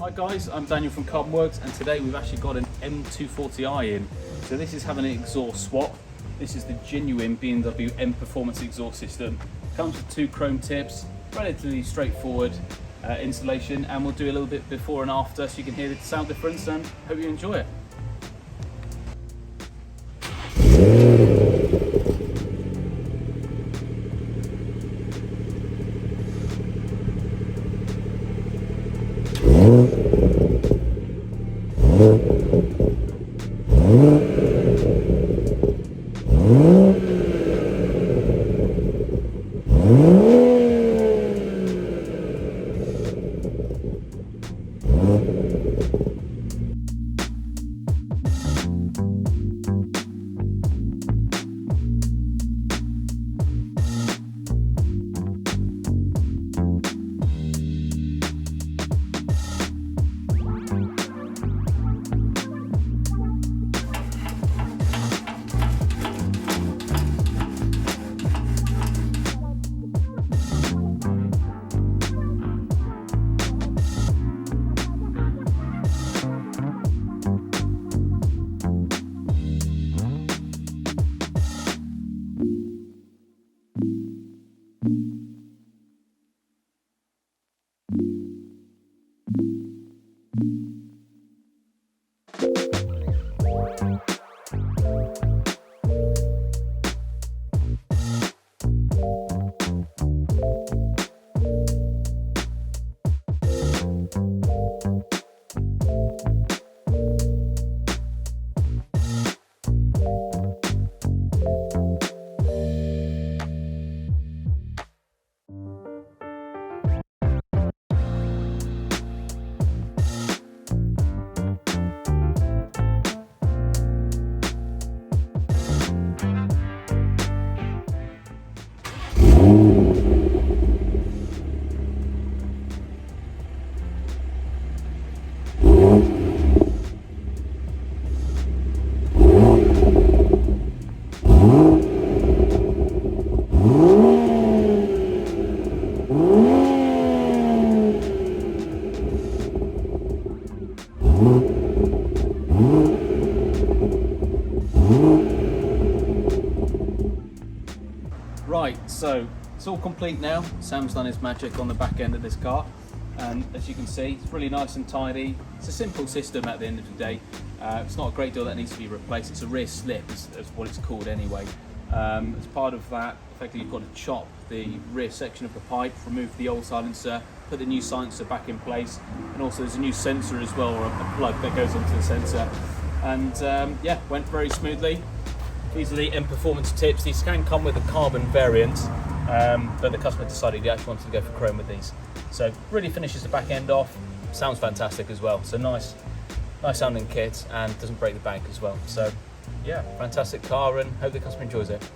Hi guys, I'm Daniel from Carbonwurks, and today we've actually got an M240i in. So this is having an exhaust swap. This is the genuine BMW M Performance exhaust system. Comes with two chrome tips, relatively straightforward installation, and we'll do a little bit before and after so you can hear the sound difference, and hope you enjoy it. Right, so it's all complete now. Sam's done his magic on the back end of this car, and as you can see, it's really nice and tidy. It's a simple system at the end of the day. It's not a great deal that needs to be replaced. It's a rear slip, is what it's called anyway. As part of that, effectively you've got to chop the rear section of the pipe, remove the old silencer, put the new silencer back in place, and also there's a new sensor as well, or a plug that goes onto the sensor. And yeah, went very smoothly. These are the M Performance tips. These can come with a carbon variant, but the customer decided he actually wanted to go for chrome with these. So really finishes the back end off. Sounds fantastic as well. So nice sounding kit, and doesn't break the bank as well. So yeah, fantastic car, and hope the customer enjoys it.